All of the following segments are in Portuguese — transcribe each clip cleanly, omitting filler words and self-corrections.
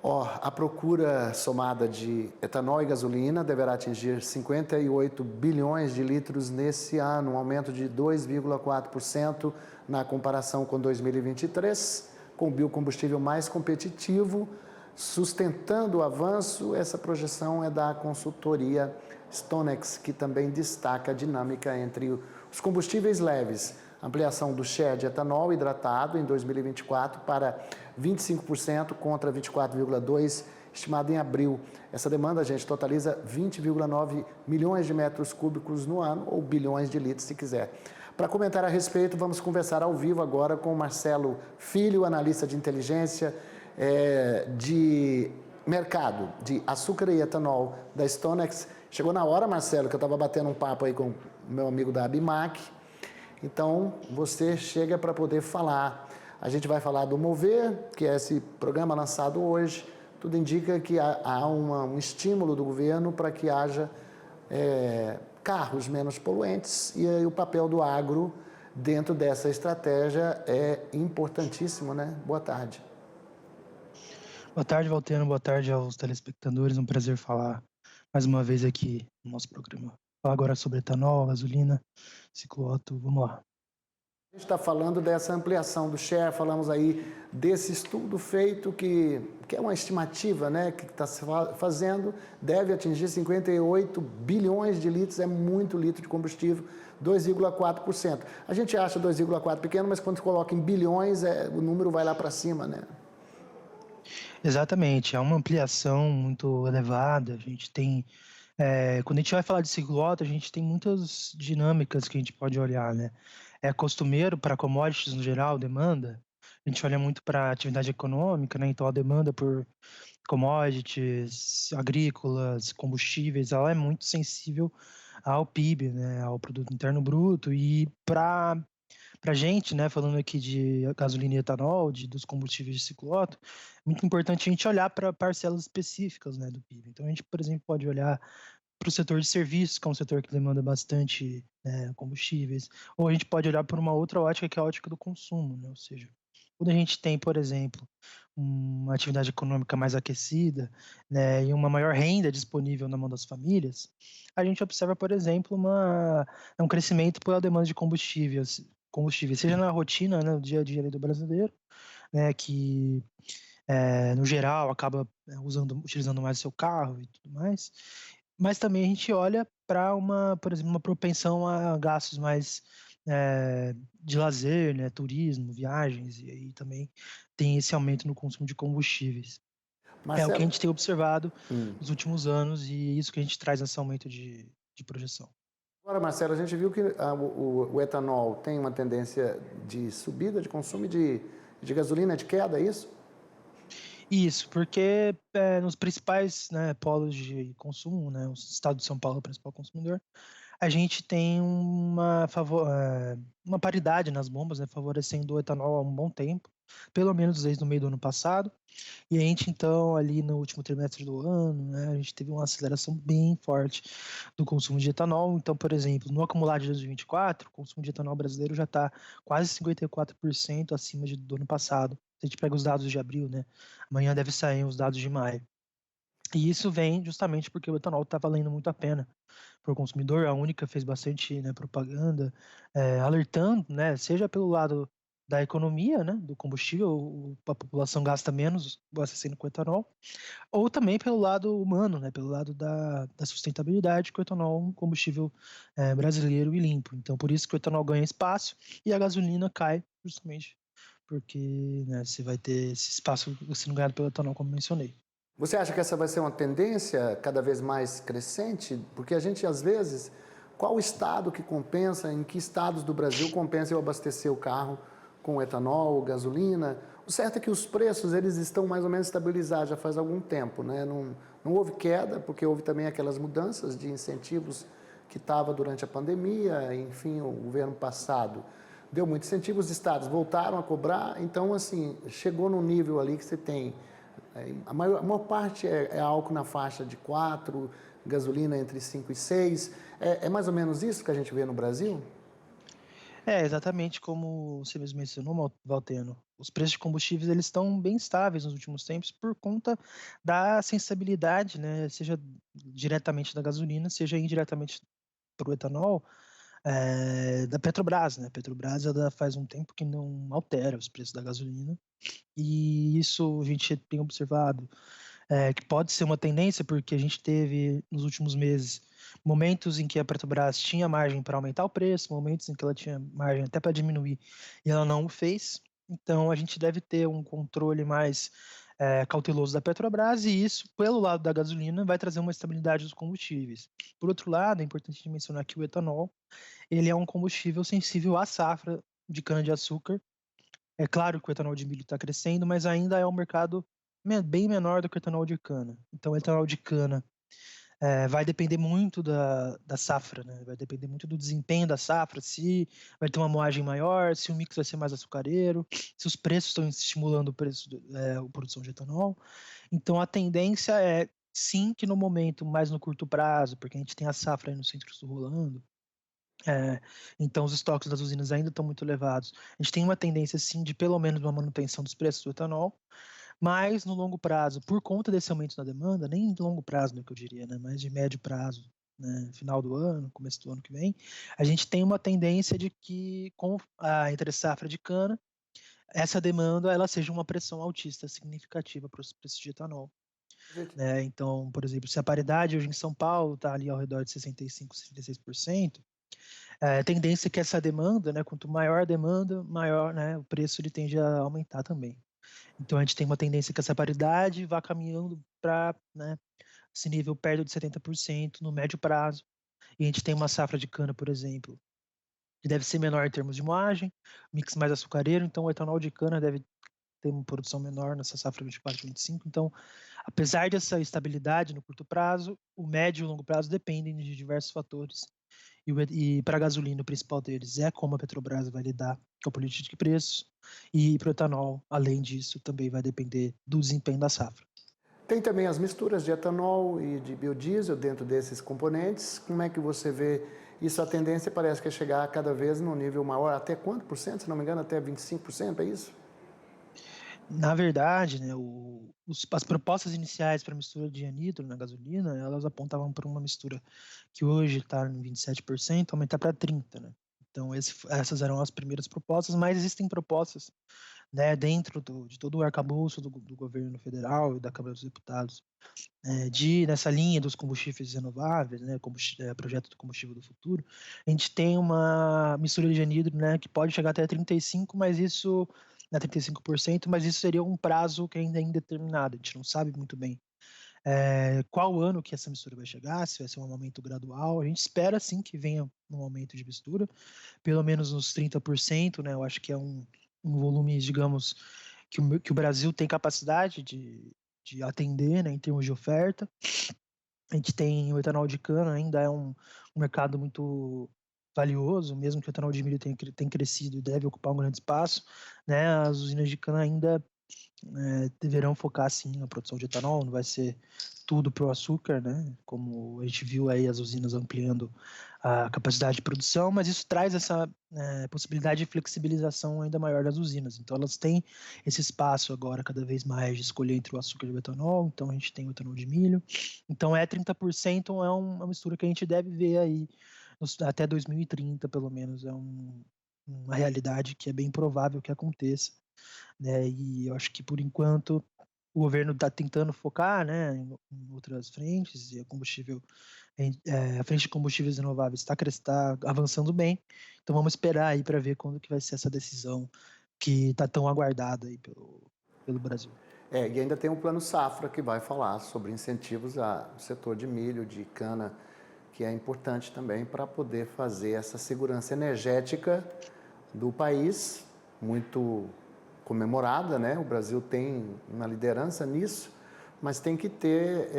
A procura somada de etanol e gasolina deverá atingir 58 bilhões de litros nesse ano, um aumento de 2,4% na comparação com 2023, com o biocombustível mais competitivo, sustentando o avanço. Essa projeção é da consultoria Stonex, que também destaca a dinâmica entre os combustíveis leves. Ampliação do share de etanol hidratado em 2024 para 25% contra 24,2% estimado em abril. Essa demanda, gente, totaliza 20,9 milhões de metros cúbicos no ano, ou bilhões de litros, se quiser. Para comentar a respeito, vamos conversar ao vivo agora com o Marcelo Filho, analista de inteligência de mercado de açúcar e etanol da Stonex. Chegou na hora, Marcelo, que eu estava batendo um papo aí com o meu amigo da Abimac. Então, você chega para poder falar. A gente vai falar do Mover, que é esse programa lançado hoje. Tudo indica que há um estímulo do governo para que haja carros menos poluentes, e aí o papel do agro dentro dessa estratégia é importantíssimo, né? Boa tarde. Boa tarde, Valteno. Boa tarde aos telespectadores. Um prazer falar mais uma vez aqui no nosso programa. Falar agora sobre etanol, gasolina, cicloauto. Vamos lá. A gente está falando dessa ampliação do share, falamos aí desse estudo feito que é uma estimativa, né, que está se fazendo, deve atingir 58 bilhões de litros, é muito litro de combustível, 2,4%. A gente acha 2,4% pequeno, mas quando coloca em bilhões, o número vai lá para cima, né? Exatamente, é uma ampliação muito elevada. A gente tem, quando a gente vai falar de ciclo alto, a gente tem muitas dinâmicas que a gente pode olhar, né? É costumeiro para commodities no geral, demanda. A gente olha muito para a atividade econômica, né? Então a demanda por commodities agrícolas, combustíveis, ela é muito sensível ao PIB, né? Ao Produto Interno Bruto. E para a gente, né, falando aqui de gasolina e etanol, dos combustíveis de ciclo Otto, é muito importante a gente olhar para parcelas específicas, né, do PIB. Então a gente, por exemplo, pode olhar para o setor de serviços, que é um setor que demanda bastante, né, combustíveis, ou a gente pode olhar por uma outra ótica, que é a ótica do consumo, né, ou seja, quando a gente tem, por exemplo, uma atividade econômica mais aquecida, né, e uma maior renda disponível na mão das famílias, a gente observa, por exemplo, um crescimento pela demanda de combustíveis, seja na rotina, né, no dia a dia ali do brasileiro, né, que no geral acaba utilizando mais o seu carro e tudo mais, mas também a gente olha para por exemplo, uma propensão a gastos mais de lazer, né, turismo, viagens, e aí também tem esse aumento no consumo de combustíveis. É o que a Marcelo, gente tem observado nos últimos anos, e é isso que a gente traz nesse aumento de projeção. agora, Marcelo, a gente viu que o etanol tem uma tendência de subida de consumo de gasolina, de queda, é isso? Isso, porque nos principais, né, polos de consumo, né, o estado de São Paulo é o principal consumidor, a gente tem uma paridade nas bombas, né, favorecendo o etanol há um bom tempo, pelo menos desde o meio do ano passado, e a gente então, ali no último trimestre do ano, né, a gente teve uma aceleração bem forte do consumo de etanol. Então, por exemplo, no acumulado de 2024, o consumo de etanol brasileiro já está quase 54% acima do ano passado. Se a gente pega os dados de abril, né, amanhã deve sair os dados de maio. E isso vem justamente porque o etanol está valendo muito a pena para o consumidor. A Única fez bastante, né, propaganda, alertando, né, seja pelo lado da economia, né, do combustível, a população gasta menos abastecendo com etanol, ou também pelo lado humano, né, pelo lado da sustentabilidade, que o etanol é um combustível brasileiro e limpo. Então, por isso que o etanol ganha espaço e a gasolina cai, justamente porque, né, você vai ter esse espaço sendo ganhado pelo etanol, como mencionei. Você acha que essa vai ser uma tendência cada vez mais crescente? Porque a gente, às vezes, qual estado que compensa, em que estados do Brasil compensa eu abastecer o carro com etanol, gasolina? O certo é que os preços, eles estão mais ou menos estabilizados já faz algum tempo, né? Não houve queda, porque houve também aquelas mudanças de incentivos que estava durante a pandemia, enfim, o governo passado deu muito incentivo, os estados voltaram a cobrar, então, assim, chegou no nível ali que você tem. A maior parte é álcool na faixa de 4, gasolina entre 5 e 6. É mais ou menos isso que a gente vê no Brasil? Exatamente como você mesmo mencionou, Valteno. os preços de combustíveis eles estão bem estáveis nos últimos tempos por conta da sensibilidade, né, seja diretamente da gasolina, seja indiretamente para o etanol, da Petrobras, né? A Petrobras ela faz um tempo que não altera os preços da gasolina e isso a gente tem observado que pode ser uma tendência, porque a gente teve nos últimos meses momentos em que a Petrobras tinha margem para aumentar o preço, momentos em que ela tinha margem até para diminuir e ela não o fez. Então a gente deve ter um controle mais cauteloso da Petrobras e isso, pelo lado da gasolina, vai trazer uma estabilidade dos combustíveis. Por outro lado, é importante mencionar que o etanol ele é um combustível sensível à safra de cana-de-açúcar. É claro que o etanol de milho está crescendo, mas ainda é um mercado bem menor do que o etanol de cana. Então, o etanol de cana vai depender muito da safra, né? Vai depender muito do desempenho da safra, se vai ter uma moagem maior, se o mix vai ser mais açucareiro, se os preços estão estimulando o preço a produção de etanol. Então, a tendência é sim que no momento, mais no curto prazo, porque a gente tem a safra aí no Centro-Sul rolando, então os estoques das usinas ainda estão muito elevados. A gente tem uma tendência, sim, de pelo menos uma manutenção dos preços do etanol, mas no longo prazo, por conta desse aumento na demanda, nem de longo prazo, né, que eu diria, né, mas de médio prazo, né, final do ano, começo do ano que vem, a gente tem uma tendência de que, com a entre-safra de cana, essa demanda ela seja uma pressão altista significativa para os preços de etanol. Né? Então, por exemplo, se a paridade hoje em São Paulo está ali ao redor de 65, 66%, a tendência é que essa demanda, né, quanto maior a demanda, maior, né, o preço ele tende a aumentar também. Então a gente tem uma tendência que essa paridade vá caminhando para, né, esse nível perto de 70% no médio prazo. E a gente tem uma safra de cana, por exemplo, que deve ser menor em termos de moagem, mix mais açucareiro, então o etanol de cana deve ter uma produção menor nessa safra 24-25. Então, apesar dessa estabilidade no curto prazo, o médio e o longo prazo dependem de diversos fatores. E para a gasolina, o principal deles é como a Petrobras vai lidar com a política de preços. E para o etanol, além disso, também vai depender do desempenho da safra. Tem também as misturas de etanol e de biodiesel dentro desses componentes. Como é que você vê isso? A tendência parece que é chegar cada vez num nível maior. Até quanto por cento? Se não me engano, até 25%, é isso? Na verdade, né, as propostas iniciais para mistura de anidro na gasolina, elas apontavam para uma mistura que hoje está em 27%, aumentar para 30%, né? Então, essas eram as primeiras propostas, mas existem propostas, né, dentro de todo o arcabouço do governo federal e da Câmara dos Deputados, nessa linha dos combustíveis renováveis, né, projeto do combustível do futuro, a gente tem uma mistura de anidro, né, que pode chegar até 35%, mas isso, 35%, mas isso seria um prazo que ainda é indeterminado, a gente não sabe muito bem qual ano que essa mistura vai chegar, se vai ser um aumento gradual, a gente espera sim que venha um aumento de mistura, pelo menos uns 30%, né, eu acho que é um volume, digamos, que o Brasil tem capacidade de atender, né, em termos de oferta. A gente tem o etanol de cana, ainda é um mercado muito valioso, mesmo que o etanol de milho tenha crescido e deve ocupar um grande espaço, né, as usinas de cana ainda deverão focar sim na produção de etanol, não vai ser tudo para o açúcar, né? Como a gente viu aí as usinas ampliando a capacidade de produção, mas isso traz essa possibilidade de flexibilização ainda maior das usinas. Então elas têm esse espaço agora cada vez mais de escolher entre o açúcar e o etanol, então a gente tem o etanol de milho. Então 30% é uma mistura que a gente deve ver aí até 2030, pelo menos, uma realidade que é bem provável que aconteça, né? E eu acho que por enquanto o governo está tentando focar, né, em outras frentes e a frente de combustíveis renováveis está avançando bem. Então vamos esperar aí para ver quando que vai ser essa decisão que está tão aguardada aí pelo Brasil. E ainda tem um plano safra que vai falar sobre incentivos ao setor de milho, de cana, que é importante também para poder fazer essa segurança energética do país, muito comemorada, né? O Brasil tem uma liderança nisso, mas tem que ter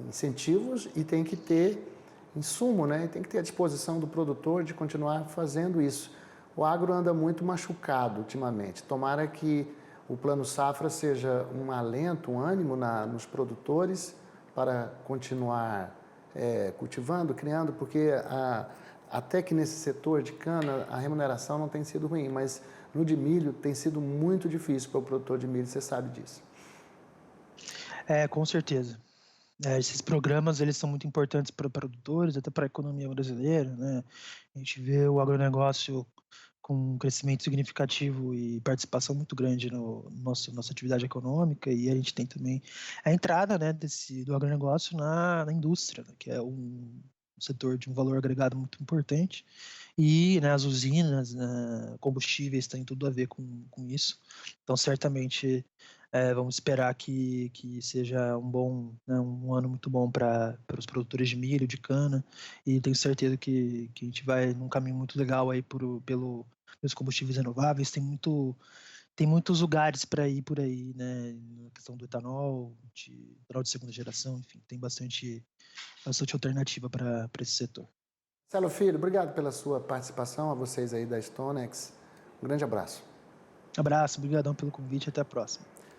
incentivos e tem que ter insumo, né? E tem que ter a disposição do produtor de continuar fazendo isso. O agro anda muito machucado ultimamente. Tomara que o Plano Safra seja um alento, um ânimo nos produtores para continuar cultivando, criando, porque até que nesse setor de cana a remuneração não tem sido ruim, mas No de milho tem sido muito difícil para o produtor de milho, você sabe disso. Com certeza. Esses programas eles são muito importantes para produtores, até para a economia brasileira, né? A gente vê o agronegócio com um crescimento significativo e participação muito grande no nossa atividade econômica, e a gente tem também a entrada, né, do agronegócio na indústria, né, que é um setor de um valor agregado muito importante, e, né, as usinas, né, combustíveis têm tudo a ver com isso. Então, certamente, vamos esperar que seja um ano muito bom para os produtores de milho, de cana, e tenho certeza que a gente vai num caminho muito legal aí pelos combustíveis renováveis. Tem muitos lugares para ir por aí, né? Na questão do etanol de segunda geração, enfim, tem bastante alternativa para esse setor. Marcelo Filho, obrigado pela sua participação, a vocês aí da Stonex. Um grande abraço. Abraço, obrigadão pelo convite, até a próxima.